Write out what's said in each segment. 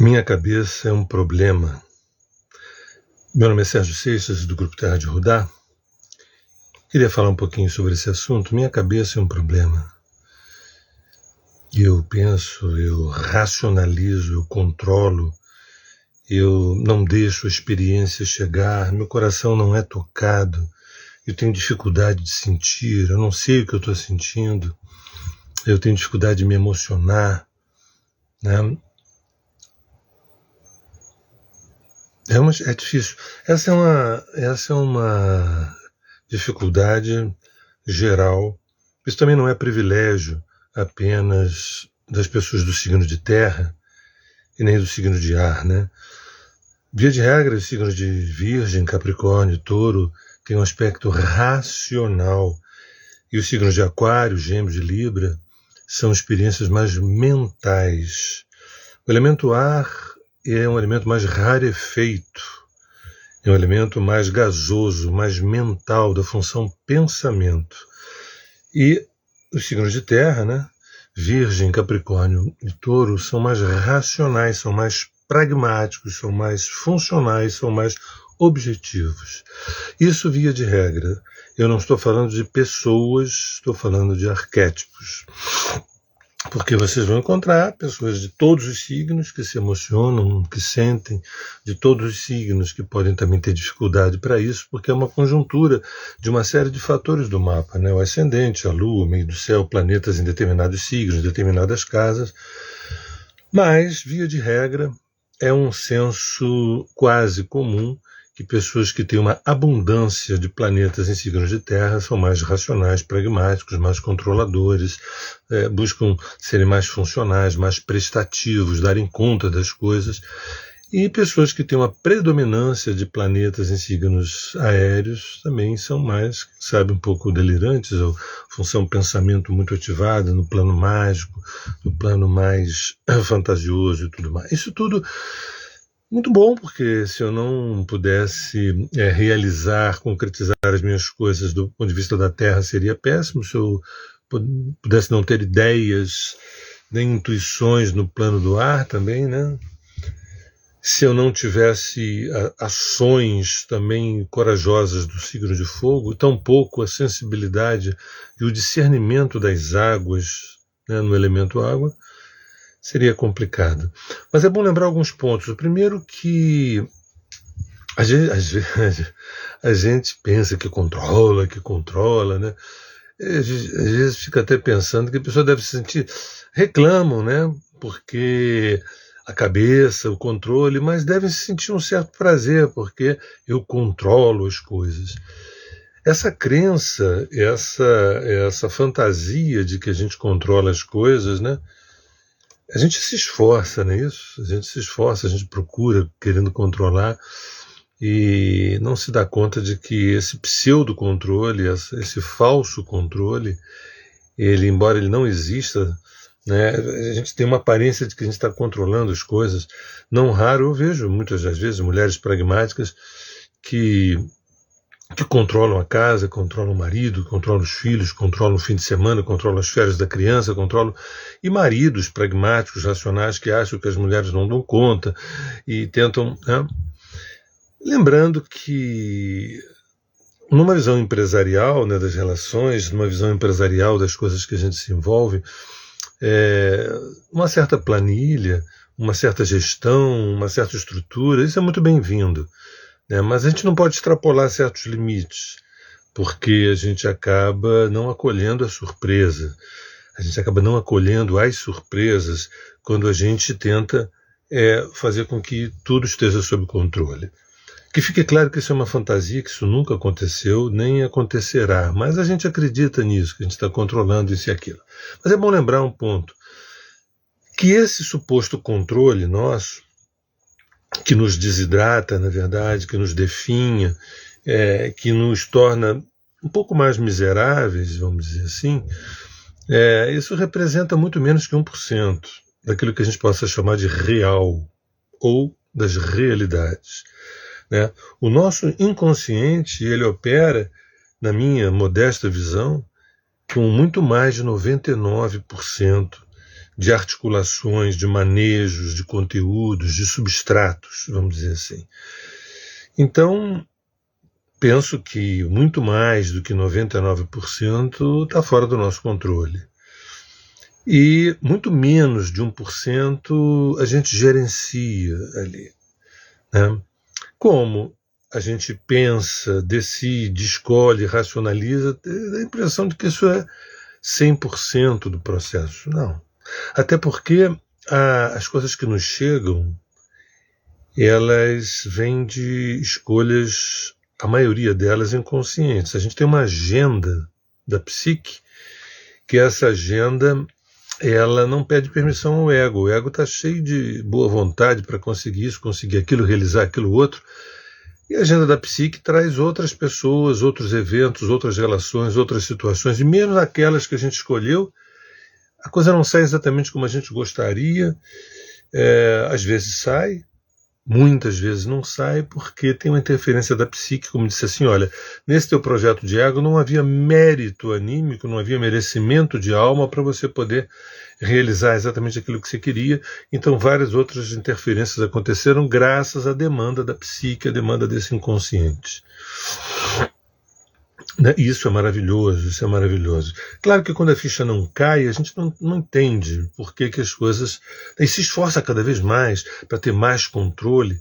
Minha cabeça é um problema. Meu nome é Sérgio Seixas, do Grupo Terra de Rudá. Queria falar um pouquinho sobre esse assunto. Minha cabeça é um problema. Eu penso, eu racionalizo, eu controlo, eu não deixo a experiência chegar, meu coração não é tocado, eu tenho dificuldade de sentir, eu não sei o que eu estou sentindo, eu tenho dificuldade de me emocionar, né? É difícil. Essa é uma dificuldade geral. Isso também não é privilégio apenas das pessoas do signo de terra e nem do signo de ar, né? Via de regra, os signos de Virgem, Capricórnio, Touro têm um aspecto racional. E os signos de Aquário, Gêmeos e Libra são experiências mais mentais. O elemento ar é um elemento mais rarefeito, é um elemento mais gasoso, mais mental, da função pensamento. E os signos de terra, né? Virgem, Capricórnio e Touro, são mais racionais, são mais pragmáticos, são mais funcionais, são mais objetivos. Isso via de regra. Eu não estou falando de pessoas, estou falando de arquétipos. Porque vocês vão encontrar pessoas de todos os signos que se emocionam, que sentem, de todos os signos que podem também ter dificuldade para isso, porque é uma conjuntura de uma série de fatores do mapa, né? O ascendente, a lua, o meio do céu, planetas em determinados signos, determinadas casas. Mas, via de regra, é um senso quase comum que pessoas que têm uma abundância de planetas em signos de terra são mais racionais, pragmáticos, mais controladores, buscam serem mais funcionais, mais prestativos, darem conta das coisas. E pessoas que têm uma predominância de planetas em signos aéreos também são mais, sabe, um pouco delirantes, ou função pensamento muito ativada no plano mágico, no plano mais fantasioso e tudo mais. Isso tudo muito bom, porque se eu não pudesse realizar, concretizar as minhas coisas do ponto de vista da Terra, seria péssimo. Se eu pudesse não ter ideias nem intuições no plano do ar também, né? Se eu não tivesse ações também corajosas do signo de fogo, tampouco a sensibilidade e o discernimento das águas, né, no elemento água, seria complicado. Mas é bom lembrar alguns pontos. O primeiro, que às vezes a gente pensa que controla, né? Às vezes fica até pensando que a pessoa deve se sentir... Reclamam, né? Porque a cabeça, o controle, mas devem se sentir um certo prazer, porque eu controlo as coisas. Essa crença, essa fantasia de que a gente controla as coisas, né? A gente se esforça, não é isso? A gente se esforça, a gente procura querendo controlar e não se dá conta de que esse pseudo-controle, esse falso controle, ele, embora ele não exista, né, a gente tem uma aparência de que a gente está controlando as coisas. Não raro eu vejo muitas das vezes mulheres pragmáticas que controlam a casa, controlam o marido, controlam os filhos, controlam o fim de semana, controlam as férias da criança, e maridos pragmáticos, racionais, que acham que as mulheres não dão conta e tentam, né? Lembrando que numa visão empresarial, né, das relações, numa visão empresarial das coisas que a gente se envolve, uma certa planilha, uma certa gestão, uma certa estrutura, isso é muito bem-vindo. Mas a gente não pode extrapolar certos limites, porque a gente acaba não acolhendo a surpresa, a gente acaba não acolhendo as surpresas quando a gente tenta fazer com que tudo esteja sob controle. Que fique claro que isso é uma fantasia, que isso nunca aconteceu, nem acontecerá, mas a gente acredita nisso, que a gente está controlando isso e aquilo. Mas é bom lembrar um ponto, que esse suposto controle nosso, que nos desidrata, na verdade, que nos definha, que nos torna um pouco mais miseráveis, vamos dizer assim, isso representa muito menos que 1% daquilo que a gente possa chamar de real, ou das realidades. Né? O nosso inconsciente, ele opera, na minha modesta visão, com muito mais de 99% de articulações, de manejos, de conteúdos, de substratos, vamos dizer assim. Então, penso que muito mais do que 99% está fora do nosso controle. E muito menos de 1% a gente gerencia ali, né? Como a gente pensa, decide, escolhe, racionaliza, dá a impressão de que isso é 100% do processo. Não. Até porque as coisas que nos chegam, elas vêm de escolhas, a maioria delas inconscientes. A gente tem uma agenda da psique, que essa agenda, ela não pede permissão ao ego. O ego está cheio de boa vontade para conseguir isso, conseguir aquilo, realizar aquilo outro. E a agenda da psique traz outras pessoas, outros eventos, outras relações, outras situações, e mesmo aquelas que a gente escolheu, a coisa não sai exatamente como a gente gostaria. Às vezes sai, muitas vezes não sai, porque tem uma interferência da psique, como disse assim, olha, nesse teu projeto de ego não havia mérito anímico, não havia merecimento de alma para você poder realizar exatamente aquilo que você queria, então várias outras interferências aconteceram graças à demanda da psique, à demanda desse inconsciente. Isso é maravilhoso, isso é maravilhoso. Claro que quando a ficha não cai, a gente não entende por que as coisas... E se esforça cada vez mais para ter mais controle,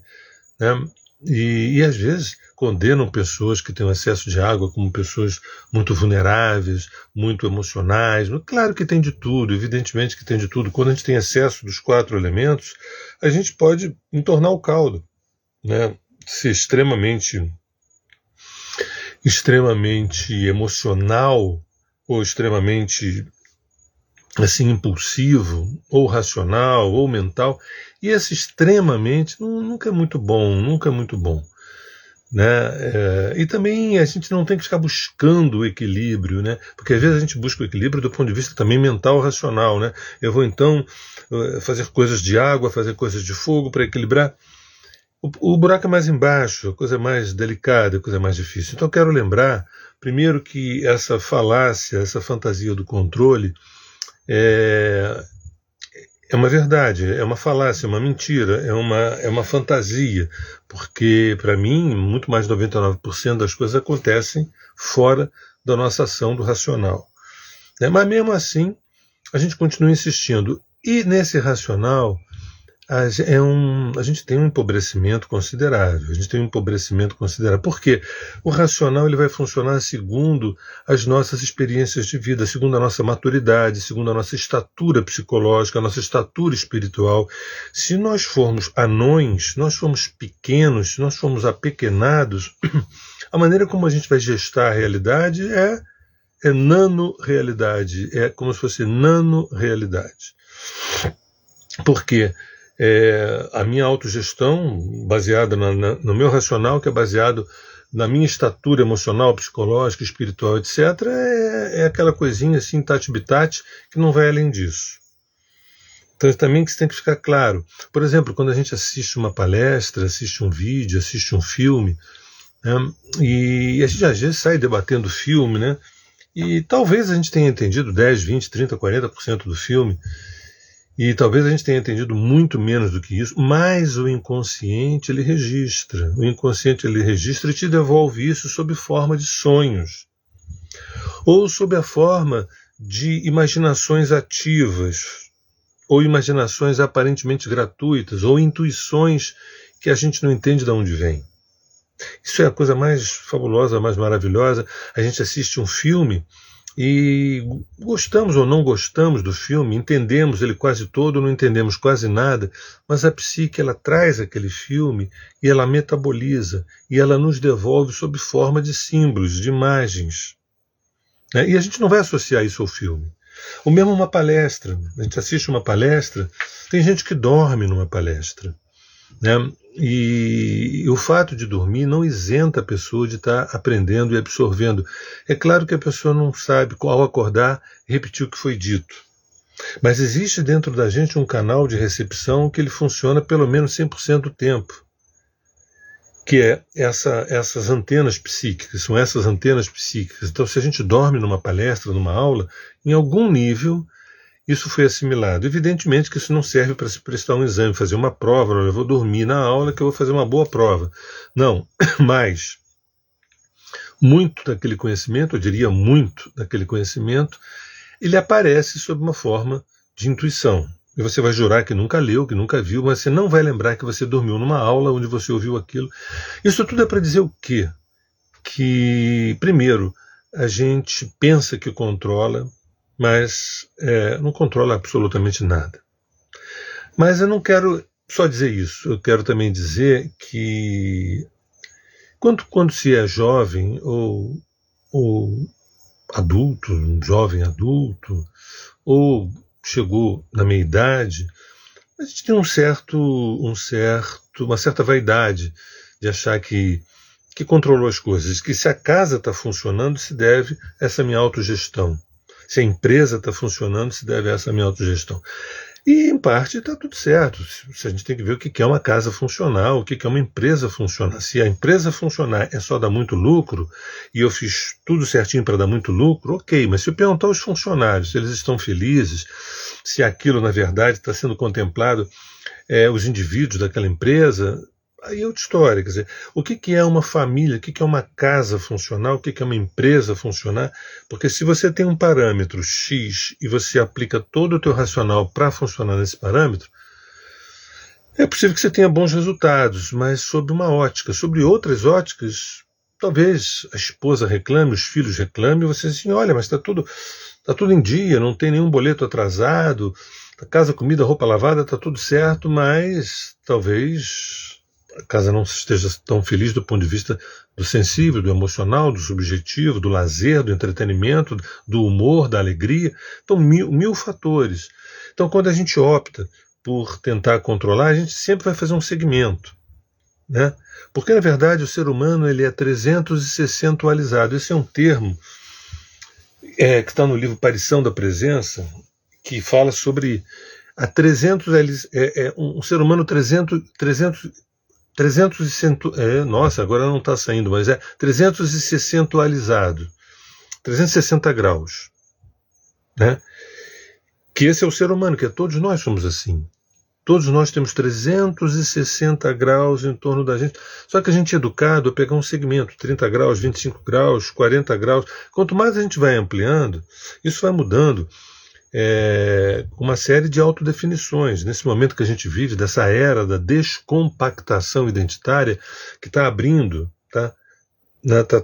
né? E às vezes condenam pessoas que têm acesso de água como pessoas muito vulneráveis, muito emocionais. Claro que tem de tudo, evidentemente que tem de tudo. Quando a gente tem acesso dos 4 elementos, a gente pode entornar o caldo, né? Ser extremamente emocional ou extremamente assim impulsivo, ou racional, ou mental, e esse extremamente nunca é muito bom, né? E também a gente não tem que ficar buscando o equilíbrio, né? Porque às vezes a gente busca o equilíbrio do ponto de vista também mental, racional, né? Eu vou então fazer coisas de água, fazer coisas de fogo para equilibrar. O buraco é mais embaixo, a coisa é mais delicada, a coisa é mais difícil. Então eu quero lembrar, primeiro, que essa falácia, essa fantasia do controle é uma verdade, é uma falácia, é uma mentira, é uma fantasia, porque, para mim, muito mais de 99% das coisas acontecem fora da nossa ação do racional, né? Mas mesmo assim, a gente continua insistindo. E nesse racional, a gente tem um empobrecimento considerável. Porque o racional ele vai funcionar segundo as nossas experiências de vida, segundo a nossa maturidade, segundo a nossa estatura psicológica, a nossa estatura espiritual. Se nós formos anões, se nós formos pequenos, se nós formos apequenados, a maneira como a gente vai gestar a realidade é nano-realidade, é como se fosse nano-realidade. Por quê? A minha autogestão, baseada no meu racional, que é baseado na minha estatura emocional, psicológica, espiritual, etc., é aquela coisinha assim, tati-bitati, que não vai além disso. Então também que isso tem que ficar claro. Por exemplo, quando a gente assiste uma palestra, assiste um vídeo, assiste um filme, né, e a gente às vezes sai debatendo o filme, né, e talvez a gente tenha entendido 10, 20, 30, 40% do filme, e talvez a gente tenha entendido muito menos do que isso, mas o inconsciente ele registra. O inconsciente ele registra e te devolve isso sob forma de sonhos, ou sob a forma de imaginações ativas, ou imaginações aparentemente gratuitas, ou intuições que a gente não entende de onde vem. Isso é a coisa mais fabulosa, mais maravilhosa. A gente assiste um filme e gostamos ou não gostamos do filme, entendemos ele quase todo, não entendemos quase nada, mas a psique ela traz aquele filme e ela metaboliza, e ela nos devolve sob forma de símbolos, de imagens, né? E a gente não vai associar isso ao filme. O mesmo uma palestra, a gente assiste uma palestra, tem gente que dorme numa palestra, né? E o fato de dormir não isenta a pessoa de estar aprendendo e absorvendo. É claro que a pessoa não sabe, ao acordar, repetir o que foi dito. Mas existe dentro da gente um canal de recepção que ele funciona pelo menos 100% do tempo, que é essas antenas psíquicas, são essas antenas psíquicas. Então, se a gente dorme numa palestra, numa aula, em algum nível, isso foi assimilado. Evidentemente que isso não serve para se prestar um exame, fazer uma prova, eu vou dormir na aula que eu vou fazer uma boa prova. Não, mas muito daquele conhecimento, eu diria muito daquele conhecimento, ele aparece sob uma forma de intuição. E você vai jurar que nunca leu, que nunca viu, mas você não vai lembrar que você dormiu numa aula onde você ouviu aquilo. Isso tudo é para dizer o quê? Que, primeiro, a gente pensa que controla, mas não controla absolutamente nada. Mas eu não quero só dizer isso, eu quero também dizer que quando se é jovem ou adulto, um jovem adulto, ou chegou na meia idade, a gente tem uma certa vaidade de achar que controlou as coisas, que se a casa está funcionando se deve a essa minha autogestão. Se a empresa está funcionando se deve a essa minha autogestão. E, em parte, está tudo certo. A gente tem que ver o que é uma casa funcional, o que é uma empresa funcionar. Se a empresa funcionar é só dar muito lucro, e eu fiz tudo certinho para dar muito lucro, ok, mas se eu perguntar aos funcionários se eles estão felizes, se aquilo, na verdade, está sendo contemplado, os indivíduos daquela empresa, aí é outra história. Quer dizer, o que é uma família, o que é uma casa funcional, o que é uma empresa funcionar? Porque se você tem um parâmetro X e você aplica todo o teu racional para funcionar nesse parâmetro, é possível que você tenha bons resultados, mas sob uma ótica. Sobre outras óticas, talvez a esposa reclame, os filhos reclamem, e você diz assim, olha, mas está tudo em dia, não tem nenhum boleto atrasado, a casa, comida, roupa lavada, está tudo certo, mas talvez a casa não esteja tão feliz do ponto de vista do sensível, do emocional, do subjetivo, do lazer, do entretenimento, do humor, da alegria. Então, mil fatores. Então, quando a gente opta por tentar controlar, a gente sempre vai fazer um segmento, né? Porque, na verdade, o ser humano ele é 360alizado. Esse é um termo que está no livro Aparição da Presença, que fala sobre a 300, um ser humano 360, nossa, agora não está saindo, mas é 360alizado, 360 graus, né? Que esse é o ser humano, que todos nós somos assim. Todos nós temos 360 graus em torno da gente. Só que a gente é educado a pegar um segmento, 30 graus, 25 graus, 40 graus. Quanto mais a gente vai ampliando, isso vai mudando uma série de autodefinições. Nesse momento que a gente vive, dessa era da descompactação identitária, que está abrindo, tá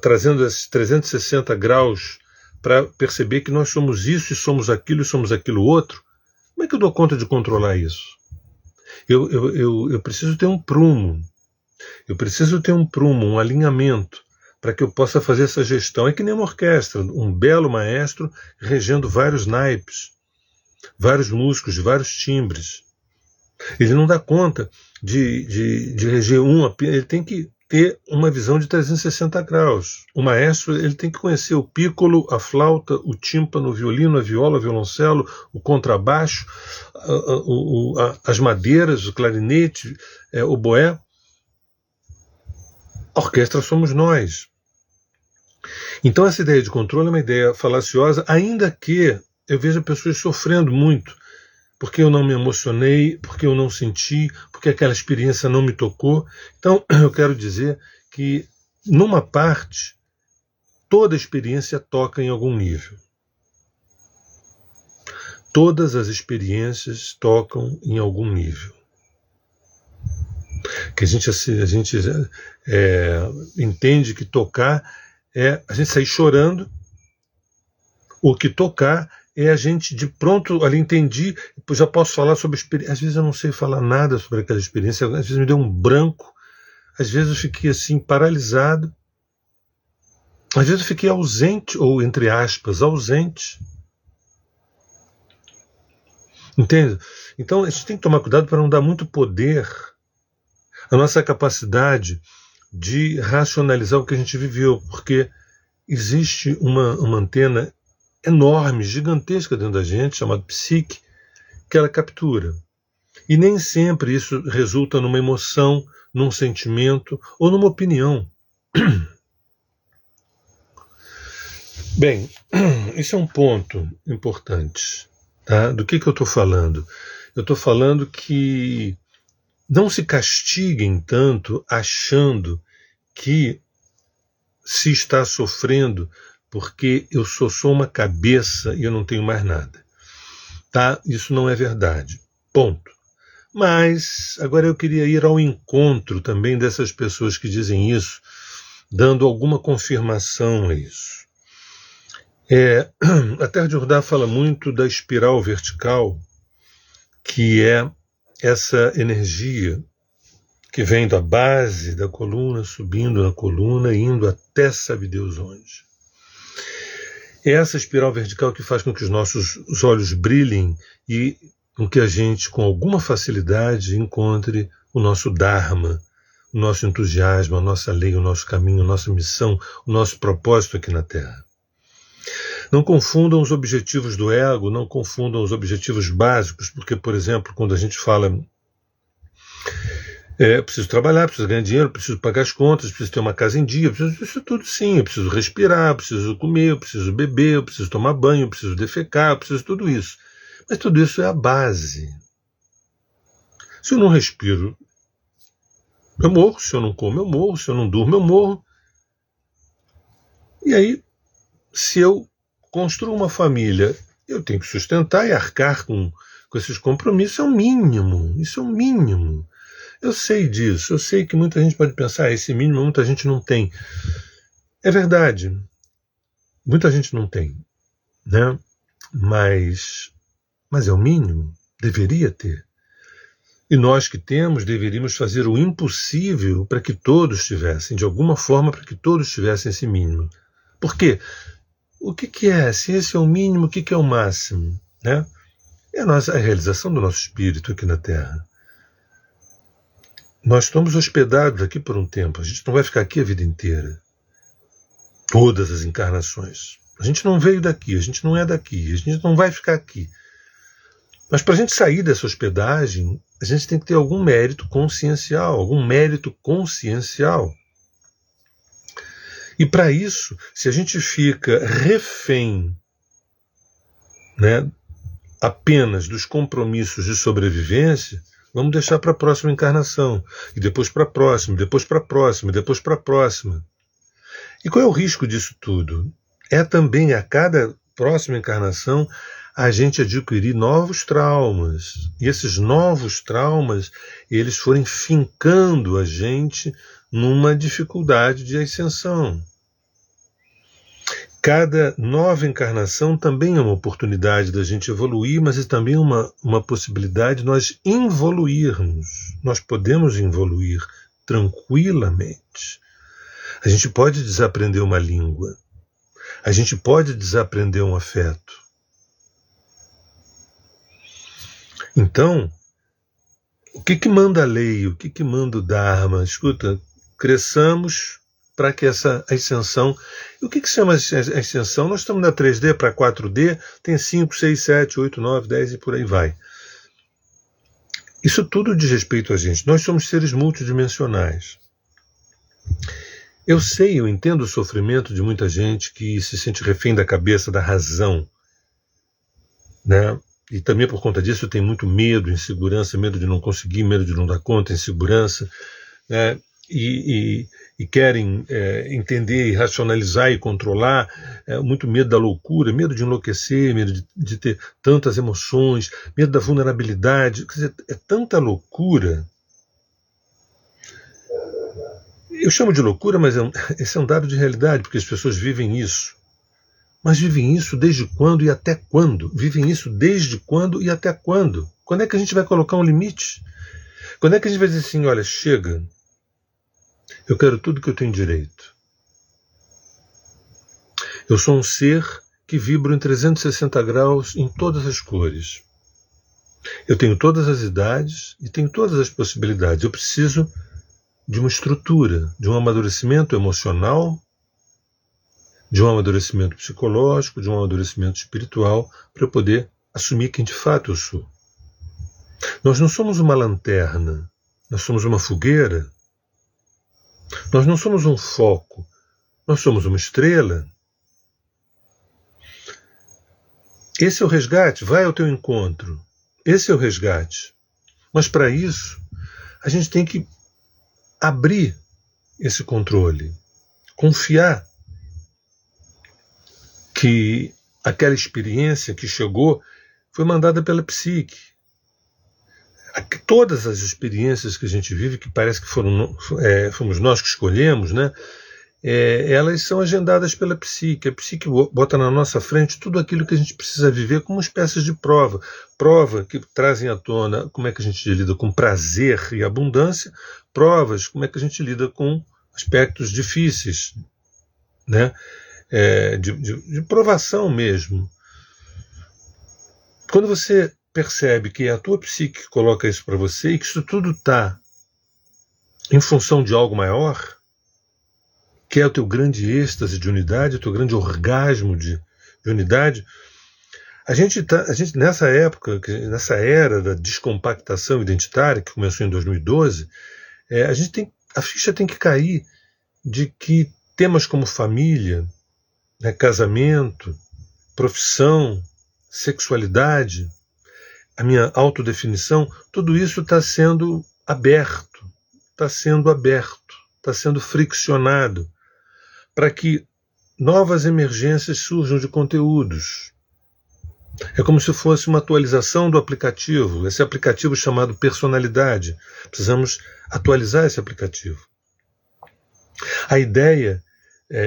trazendo esses 360 graus para perceber que nós somos isso e somos aquilo outro. Como é que eu dou conta de controlar isso? Eu preciso ter um prumo. Eu preciso ter um prumo, um alinhamento, para que eu possa fazer essa gestão. É que nem uma orquestra, um belo maestro regendo vários naipes, vários músicos, vários timbres. Ele não dá conta de reger ele tem que ter uma visão de 360 graus. O maestro ele tem que conhecer o pícolo, a flauta, o tímpano, o violino, a viola, o violoncelo, o contrabaixo, as madeiras, o clarinete, o oboé. A orquestra somos nós. Então essa ideia de controle é uma ideia falaciosa, ainda que eu veja pessoas sofrendo muito, porque eu não me emocionei, porque eu não senti, porque aquela experiência não me tocou. Então eu quero dizer que, numa parte, toda experiência toca em algum nível. Todas as experiências tocam em algum nível. Que a gente entende que tocar é a gente sair chorando, o que tocar é a gente de pronto ali entendi, já posso falar sobre experiência. Às vezes eu não sei falar nada sobre aquela experiência, às vezes me deu um branco, às vezes eu fiquei assim paralisado, às vezes eu fiquei ausente, ou entre aspas, ausente. Entende? Então a gente tem que tomar cuidado para não dar muito poder à nossa capacidade de racionalizar o que a gente viveu, porque existe uma antena enorme, gigantesca dentro da gente, chamada psique, que ela captura. E nem sempre isso resulta numa emoção, num sentimento ou numa opinião. Bem, isso é um ponto importante. Tá? Do que eu estou falando? Eu estou falando que não se castiguem tanto achando que se está sofrendo porque eu sou uma cabeça e eu não tenho mais nada. Tá? Isso não é verdade. Ponto. Mas agora eu queria ir ao encontro também dessas pessoas que dizem isso, dando alguma confirmação a isso. A Terra de Jordá fala muito da espiral vertical, que é essa energia que vem da base da coluna, subindo na coluna, indo até sabe Deus onde. É essa espiral vertical que faz com que os nossos olhos brilhem e com que a gente, com alguma facilidade, encontre o nosso Dharma, o nosso entusiasmo, a nossa lei, o nosso caminho, a nossa missão, o nosso propósito aqui na Terra. Não confundam os objetivos do ego, não confundam os objetivos básicos, porque, por exemplo, quando a gente fala preciso trabalhar, preciso ganhar dinheiro, preciso pagar as contas, preciso ter uma casa em dia, preciso disso tudo sim, eu preciso respirar, eu preciso comer, eu preciso beber, eu preciso tomar banho, eu preciso defecar, eu preciso tudo isso. Mas tudo isso é a base. Se eu não respiro, eu morro. Se eu não como, eu morro. Se eu não durmo, eu morro. E aí, se eu construo uma família, eu tenho que sustentar e arcar com esses compromissos. É o mínimo. Isso é o mínimo. Eu sei disso. Eu sei que muita gente pode pensar, esse mínimo muita gente não tem. É verdade. Muita gente não tem, né? Mas é o mínimo. Deveria ter. E nós que temos deveríamos fazer o impossível para que todos tivessem, de alguma forma, para que todos tivessem esse mínimo. Por quê? O que é? Se esse é o mínimo, o que é o máximo? Né? É a realização do nosso espírito aqui na Terra. Nós estamos hospedados aqui por um tempo. A gente não vai ficar aqui a vida inteira. Todas as encarnações. A gente não veio daqui, a gente não é daqui, a gente não vai ficar aqui. Mas para a gente sair dessa hospedagem, a gente tem que ter algum mérito consciencial, E para isso, se a gente fica refém, né, apenas dos compromissos de sobrevivência, vamos deixar para a próxima encarnação, e depois para a próxima, depois para a próxima, depois para a próxima. E qual é o risco disso tudo? É também a cada próxima encarnação a gente adquirir novos traumas. E esses novos traumas, eles forem fincando a gente numa dificuldade de ascensão. Cada nova encarnação também é uma oportunidade da gente evoluir, mas é também uma possibilidade de nós involuirmos. Nós podemos evoluir tranquilamente. A gente pode desaprender uma língua. A gente pode desaprender um afeto. Então, o que manda a lei? O que manda o Dharma? Escuta, cresçamos para que essa ascensão... O que chama ascensão? Nós estamos da 3D para 4D, tem 5, 6, 7, 8, 9, 10 e por aí vai. Isso tudo diz respeito a gente. Nós somos seres multidimensionais. Eu sei, eu entendo o sofrimento de muita gente que se sente refém da cabeça, da razão, né? E também por conta disso tem muito medo, insegurança, medo de não conseguir, medo de não dar conta, insegurança, né? E querem entender e racionalizar e controlar, muito medo da loucura, medo de enlouquecer, medo de ter tantas emoções, medo da vulnerabilidade. Quer dizer, é tanta loucura. Eu chamo de loucura, mas esse é um dado de realidade, porque as pessoas vivem isso. Mas vivem isso desde quando e até quando? Vivem isso desde quando e até quando? Quando é que a gente vai colocar um limite? Quando é que a gente vai dizer assim, olha, chega, eu quero tudo que eu tenho direito. Eu sou um ser que vibra em 360 graus em todas as cores. Eu tenho todas as idades e tenho todas as possibilidades. Eu preciso de uma estrutura, de um amadurecimento emocional, de um amadurecimento psicológico, de um amadurecimento espiritual, para eu poder assumir quem de fato eu sou. Nós não somos uma lanterna, nós somos uma fogueira. Nós não somos um foco, nós somos uma estrela. Esse é o resgate, vai ao teu encontro. Esse é o resgate. Mas para isso, a gente tem que abrir esse controle, confiar que aquela experiência que chegou foi mandada pela psique. Todas as experiências que a gente vive, que parece que fomos nós que escolhemos, né? Elas são agendadas pela psique. A psique bota na nossa frente tudo aquilo que a gente precisa viver como espécies de prova que trazem à tona como é que a gente lida com prazer e abundância, provas como é que a gente lida com aspectos difíceis, né? De provação mesmo. Quando você percebe que é a tua psique que coloca isso para você e que isso tudo está em função de algo maior, que é o teu grande êxtase de unidade, o teu grande orgasmo de unidade, a gente nessa época, nessa era da descompactação identitária, que começou em 2012, a ficha tem que cair de que temas como família, né, casamento, profissão, sexualidade, a minha autodefinição, tudo isso está sendo aberto, está sendo friccionado, para que novas emergências surjam de conteúdos. É como se fosse uma atualização do aplicativo, esse aplicativo chamado personalidade. Precisamos atualizar esse aplicativo. A ideia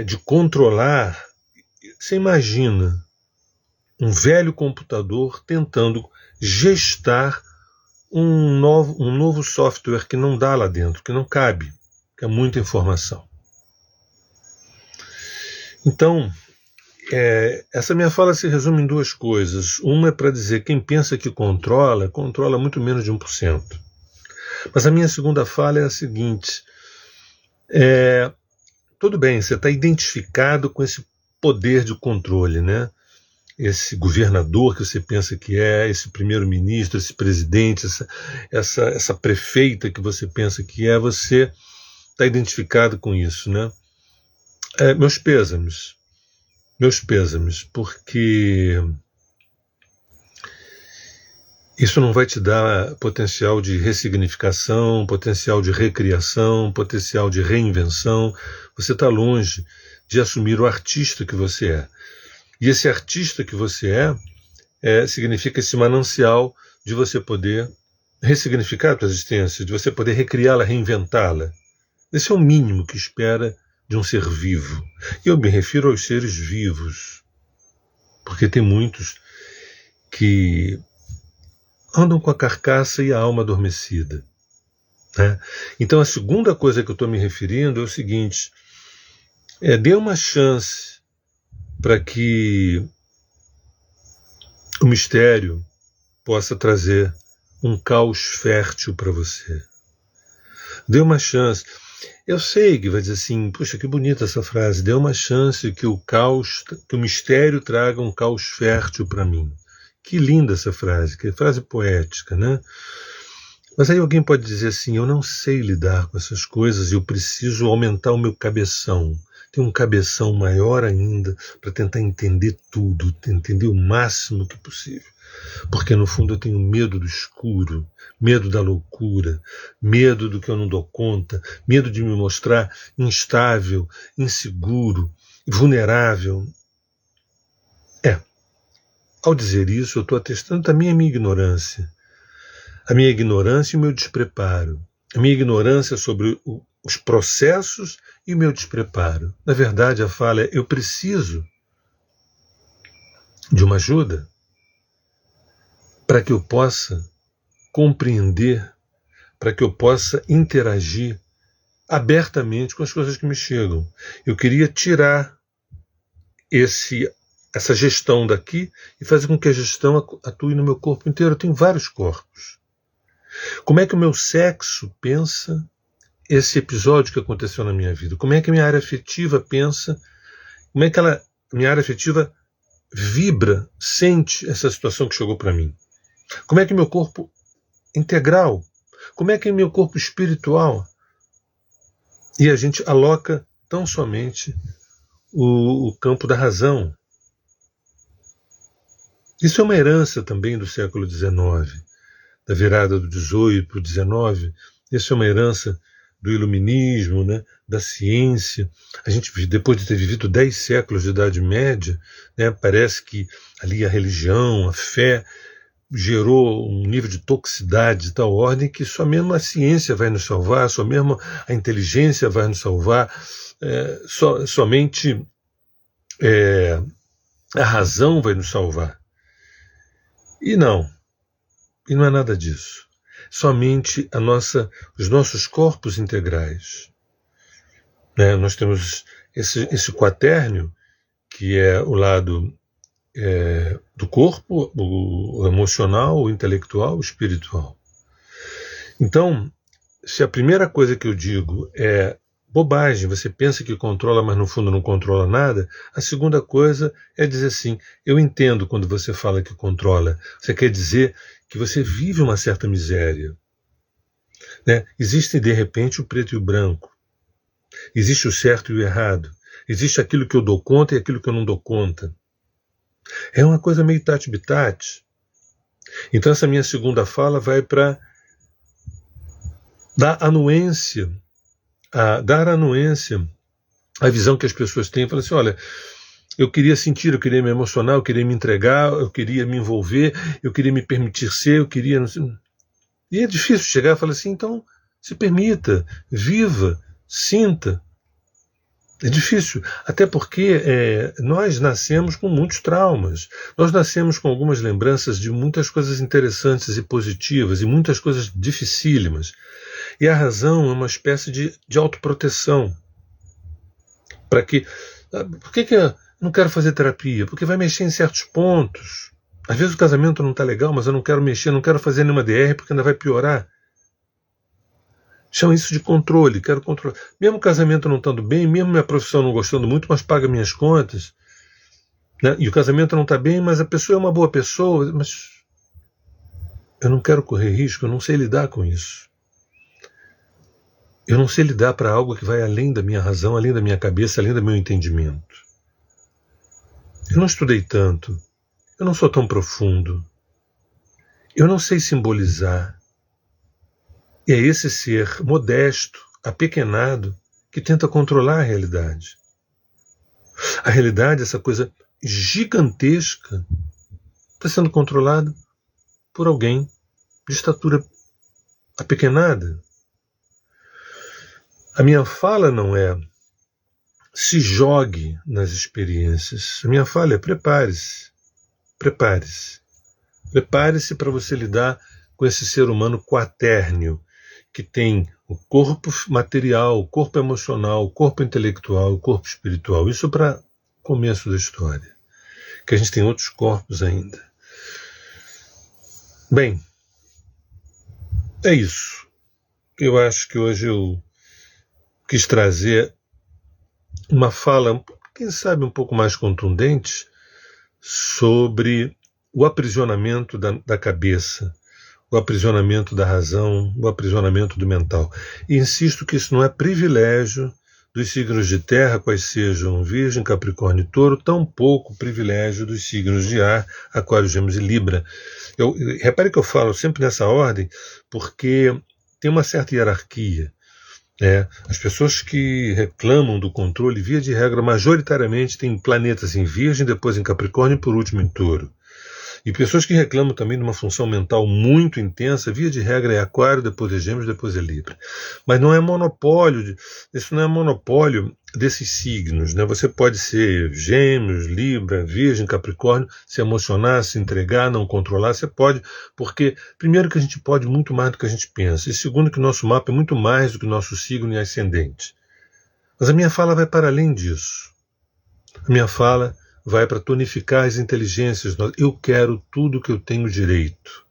de controlar, você imagina um velho computador tentando gestar um novo software que não dá lá dentro, que não cabe, que é muita informação. Então, essa minha fala se resume em duas coisas. Uma é para dizer que quem pensa que controla muito menos de 1%. Mas a minha segunda fala é a seguinte: tudo bem, você está identificado com esse poder de controle, né? Esse governador que você pensa que é, esse primeiro-ministro, esse presidente, essa prefeita que você pensa que é, você está identificado com isso, né? Meus pêsames, porque isso não vai te dar potencial de ressignificação, potencial de recriação, potencial de reinvenção. Você está longe de assumir o artista que você é. E esse artista que você significa esse manancial de você poder ressignificar a tua existência, de você poder recriá-la, reinventá-la. Esse é o mínimo que espera de um ser vivo. E eu me refiro aos seres vivos, porque tem muitos que andam com a carcaça e a alma adormecida, né? Então a segunda coisa que eu estou me referindo é o seguinte: dê uma chance para que o mistério possa trazer um caos fértil para você. Dê uma chance. Eu sei que vai dizer assim, puxa, que bonita essa frase, dê uma chance que o mistério traga um caos fértil para mim. Que linda essa frase, que frase poética, né? Mas aí alguém pode dizer assim, eu não sei lidar com essas coisas e eu preciso aumentar o meu cabeção. Ter um cabeção maior ainda para tentar entender tudo, entender o máximo que possível. Porque no fundo eu tenho medo do escuro, medo da loucura, medo do que eu não dou conta, medo de me mostrar instável, inseguro, vulnerável. Ao dizer isso, eu estou atestando também a minha ignorância. A minha ignorância e o meu despreparo. A minha ignorância sobre os processos e o meu despreparo. Na verdade, a fala é: eu preciso de uma ajuda para que eu possa compreender, para que eu possa interagir abertamente com as coisas que me chegam. Eu queria tirar essa gestão daqui e fazer com que a gestão atue no meu corpo inteiro. Eu tenho vários corpos. Como é que o meu sexo pensa esse episódio que aconteceu na minha vida? Como é que a minha área afetiva pensa? Como é que minha área afetiva vibra, sente essa situação que chegou para mim? Como é que meu corpo integral? Como é que é meu corpo espiritual? E a gente aloca tão somente o campo da razão. Isso é uma herança também do século XIX, da virada do XVIII para o XIX. Isso é uma herança do iluminismo, né, da ciência. A gente, depois de ter vivido 10 séculos de Idade Média, né, parece que ali a religião, a fé, gerou um nível de toxicidade de tal ordem que só mesmo a ciência vai nos salvar, só mesmo a inteligência vai nos salvar, somente a razão vai nos salvar. E não é nada disso. Somente os nossos corpos integrais. Né? Nós temos esse quaternio, que é o lado do corpo, o emocional, o intelectual, o espiritual. Então, se a primeira coisa que eu digo é bobagem, você pensa que controla, mas no fundo não controla nada, a segunda coisa é dizer assim, eu entendo quando você fala que controla, você quer dizer que você vive uma certa miséria. Né? Existe, de repente, o preto e o branco. Existe o certo e o errado. Existe aquilo que eu dou conta e aquilo que eu não dou conta. É uma coisa meio tati-bitate. Então essa minha segunda fala vai para dar anuência à visão que as pessoas têm. Falam assim, olha, eu queria sentir, eu queria me emocionar, eu queria me entregar, eu queria me envolver, eu queria me permitir ser, eu queria... E é difícil chegar e falar assim, então se permita, viva, sinta. É difícil, até porque nós nascemos com muitos traumas. Nós nascemos com algumas lembranças de muitas coisas interessantes e positivas e muitas coisas dificílimas. E a razão é uma espécie de autoproteção. Para que... Por que eu não quero fazer terapia? Porque vai mexer em certos pontos. Às vezes o casamento não está legal, mas eu não quero mexer, não quero fazer nenhuma DR porque ainda vai piorar. Chama isso de controle, quero controlar. Mesmo o casamento não estando bem, mesmo minha profissão não gostando muito, mas paga minhas contas. Né? E o casamento não está bem, mas a pessoa é uma boa pessoa. Mas eu não quero correr risco, eu não sei lidar com isso. Eu não sei lidar para algo que vai além da minha razão, além da minha cabeça, além do meu entendimento. Eu não estudei tanto. Eu não sou tão profundo. Eu não sei simbolizar. E é esse ser modesto, apequenado, que tenta controlar a realidade. A realidade, essa coisa gigantesca, está sendo controlada por alguém de estatura apequenada. A minha fala não é se jogue nas experiências. A minha fala é prepare-se. Prepare-se. Prepare-se para você lidar com esse ser humano quatérnio, que tem o corpo material, o corpo emocional, o corpo intelectual, o corpo espiritual. Isso para começo da história, que a gente tem outros corpos ainda. Bem, é isso. Eu acho que hoje eu quis trazer uma fala, quem sabe um pouco mais contundente, sobre o aprisionamento da cabeça, o aprisionamento da razão, o aprisionamento do mental. E insisto que isso não é privilégio dos signos de terra, quais sejam Virgem, Capricórnio e Touro, tampouco privilégio dos signos de ar, Aquário, Gêmeos e Libra. Repare que eu falo sempre nessa ordem, porque tem uma certa hierarquia. As pessoas que reclamam do controle, via de regra, majoritariamente têm planetas em Virgem, depois em Capricórnio e por último em Touro. E pessoas que reclamam também de uma função mental muito intensa, via de regra é Aquário, depois é Gêmeos, depois é Libra. Mas não é monopólio, isso não é monopólio desses signos. Né? Você pode ser Gêmeos, Libra, Virgem, Capricórnio, se emocionar, se entregar, não controlar, você pode, porque primeiro que a gente pode muito mais do que a gente pensa, e segundo que o nosso mapa é muito mais do que o nosso signo e ascendente. Mas a minha fala vai para além disso. A minha fala vai para tonificar as inteligências. Eu quero tudo que eu tenho direito.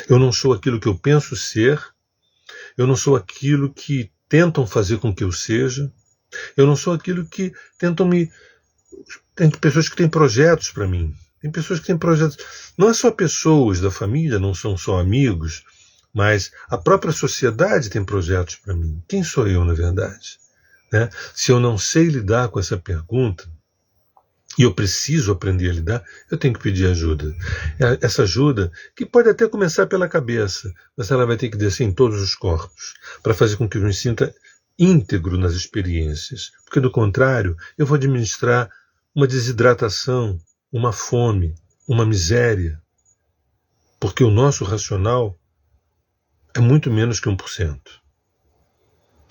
Eu não sou aquilo que eu penso ser, eu não sou aquilo que tentam fazer com que eu seja, eu não sou aquilo que tentam me... Tem pessoas que têm projetos para mim, tem pessoas que têm projetos... Não é só pessoas da família, não são só amigos, mas a própria sociedade tem projetos para mim. Quem sou eu, na verdade? Né? Se eu não sei lidar com essa pergunta, e eu preciso aprender a lidar, eu tenho que pedir ajuda. Essa ajuda, que pode até começar pela cabeça, mas ela vai ter que descer em todos os corpos, para fazer com que eu me sinta íntegro nas experiências. Porque, do contrário, eu vou administrar uma desidratação, uma fome, uma miséria. Porque o nosso racional é muito menos que 1%.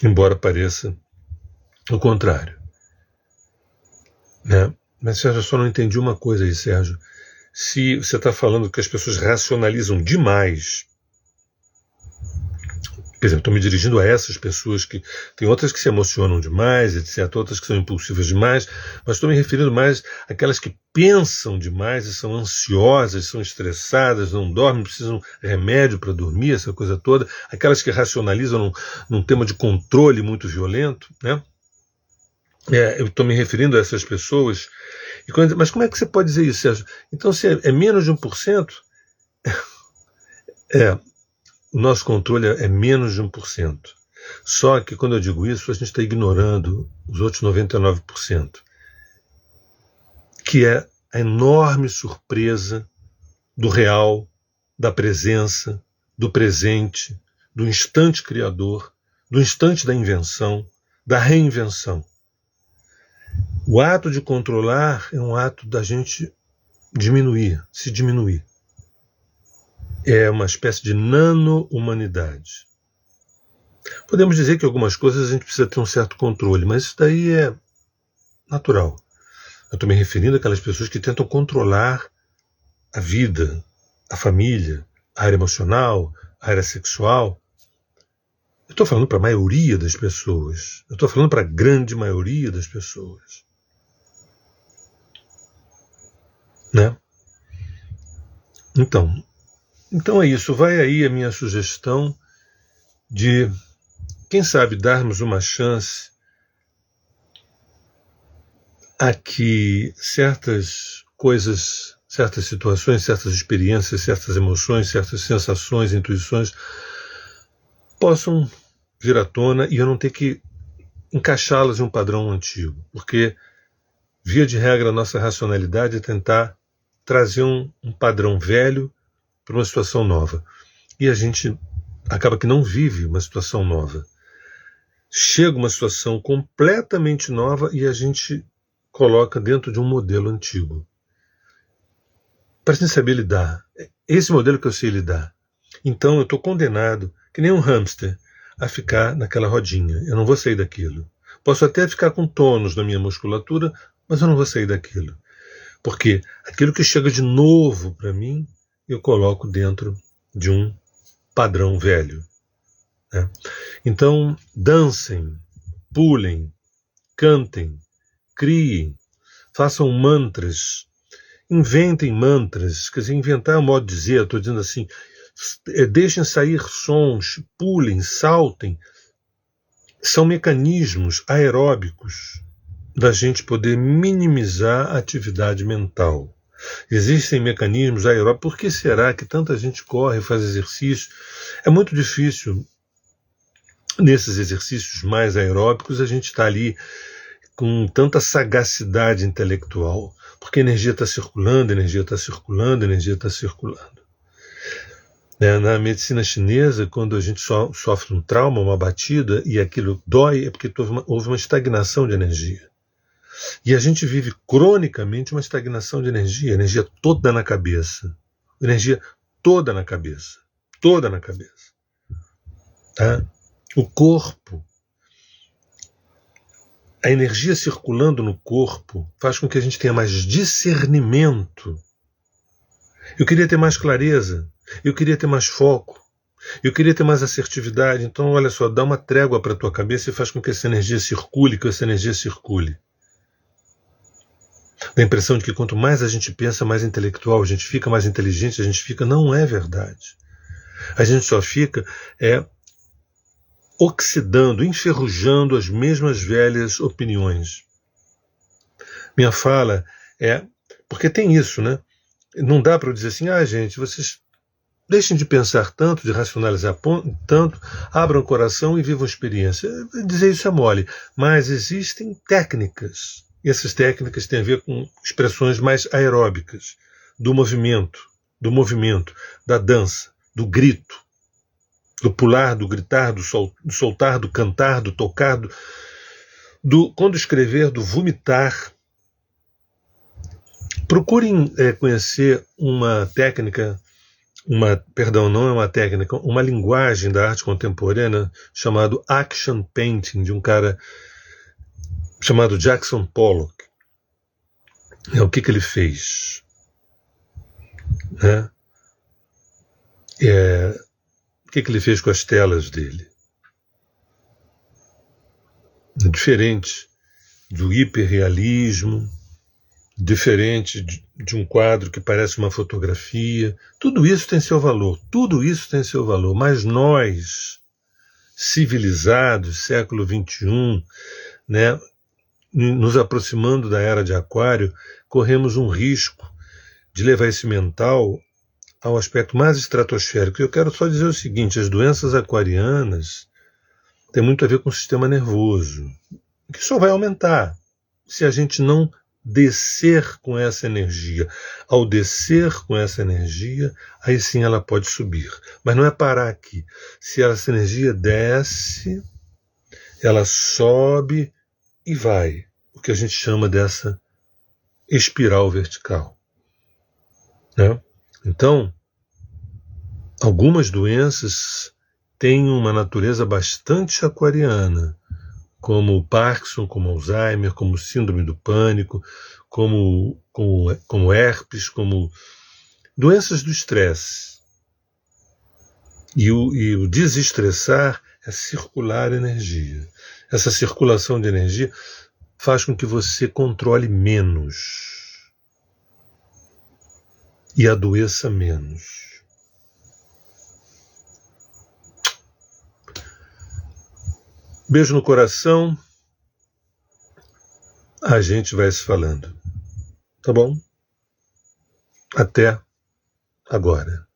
Embora pareça o contrário. Né? Mas, Sérgio, eu só não entendi uma coisa aí, Sérgio. Se você está falando que as pessoas racionalizam demais, quer dizer, eu estou me dirigindo a essas pessoas que... Tem outras que se emocionam demais, etc., outras que são impulsivas demais, mas estou me referindo mais àquelas que pensam demais e são ansiosas, são estressadas, não dormem, precisam de remédio para dormir, essa coisa toda. Aquelas que racionalizam num tema de controle muito violento, né? Eu estou me referindo a essas pessoas. Mas como é que você pode dizer isso, Sérgio? Então, se é menos de 1%, o nosso controle é menos de 1%. Só que, quando eu digo isso, a gente está ignorando os outros 99%, que é a enorme surpresa do real, da presença, do presente, do instante criador, do instante da invenção, da reinvenção. O ato de controlar é um ato da gente se diminuir. É uma espécie de nano-humanidade. Podemos dizer que algumas coisas a gente precisa ter um certo controle, mas isso daí é natural. Eu estou me referindo àquelas pessoas que tentam controlar a vida, a família, a área emocional, a área sexual. Eu estou falando para a maioria das pessoas. Eu estou falando para a grande maioria das pessoas. Né? Então é isso. Vai aí a minha sugestão de, quem sabe, darmos uma chance a que certas coisas, certas situações, certas experiências, certas emoções, certas sensações, intuições possam vir à tona e eu não ter que encaixá-las em um padrão antigo. Porque, via de regra, a nossa racionalidade é tentar trazer um padrão velho para uma situação nova. E a gente acaba que não vive uma situação nova. Chega uma situação completamente nova e a gente coloca dentro de um modelo antigo. Para a gente saber lidar. Esse modelo que eu sei lidar. Então eu estou condenado, que nem um hamster, a ficar naquela rodinha. Eu não vou sair daquilo. Posso até ficar com tônus na minha musculatura, mas eu não vou sair daquilo. Porque aquilo que chega de novo para mim, eu coloco dentro de um padrão velho. Né? Então, dancem, pulem, cantem, criem, façam mantras, inventem mantras. Quer dizer, inventar é um modo de dizer, eu estou dizendo assim, deixem sair sons, pulem, saltem. São mecanismos aeróbicos da gente poder minimizar a atividade mental. Existem mecanismos aeróbicos. Por que será que tanta gente corre, faz exercício? É muito difícil, nesses exercícios mais aeróbicos, a gente estar ali com tanta sagacidade intelectual, porque a energia está circulando, a energia está circulando, a energia está circulando. Na medicina chinesa, quando a gente sofre um trauma, uma batida, e aquilo dói, é porque houve uma estagnação de energia. E a gente vive cronicamente uma estagnação de energia, energia toda na cabeça. Energia toda na cabeça. Toda na cabeça. Tá? O corpo, a energia circulando no corpo faz com que a gente tenha mais discernimento. Eu queria ter mais clareza, eu queria ter mais foco, eu queria ter mais assertividade. Então, olha só, dá uma trégua para a tua cabeça e faz com que essa energia circule, Dá a impressão de que quanto mais a gente pensa, mais intelectual a gente fica, mais inteligente a gente fica. Não é verdade. A gente só fica oxidando, enferrujando as mesmas velhas opiniões. Minha fala é... Porque tem isso, né? Não dá para eu dizer assim, gente, vocês deixem de pensar tanto, de racionalizar tanto, abram o coração e vivam a experiência. Dizer isso é mole. Mas existem técnicas E essas técnicas têm a ver com expressões mais aeróbicas, do movimento, da dança, do grito, do pular, do gritar, do soltar, do cantar, do tocar, quando escrever, do vomitar. Procurem conhecer uma técnica, não é uma técnica, uma linguagem da arte contemporânea chamado action painting, de um cara chamado Jackson Pollock. O que ele fez? O que ele fez com as telas dele? Diferente do hiperrealismo, diferente de um quadro que parece uma fotografia. Tudo isso tem seu valor, mas nós, civilizados, século XXI, nos aproximando da era de Aquário, corremos um risco de levar esse mental ao aspecto mais estratosférico. Eu quero só dizer o seguinte: as doenças aquarianas têm muito a ver com o sistema nervoso, que só vai aumentar se a gente não descer com essa energia. Ao descer com essa energia, aí sim ela pode subir. Mas não é parar aqui. Se essa energia desce, ela sobe e vai. O que a gente chama dessa espiral vertical. Então, algumas doenças têm uma natureza bastante aquariana, como o Parkinson, como Alzheimer, como síndrome do pânico, como herpes, como doenças do estresse. E o desestressar é circular energia. Essa circulação de energia faz com que você controle menos e adoeça menos. Beijo no coração. A gente vai se falando. Tá bom? Até agora.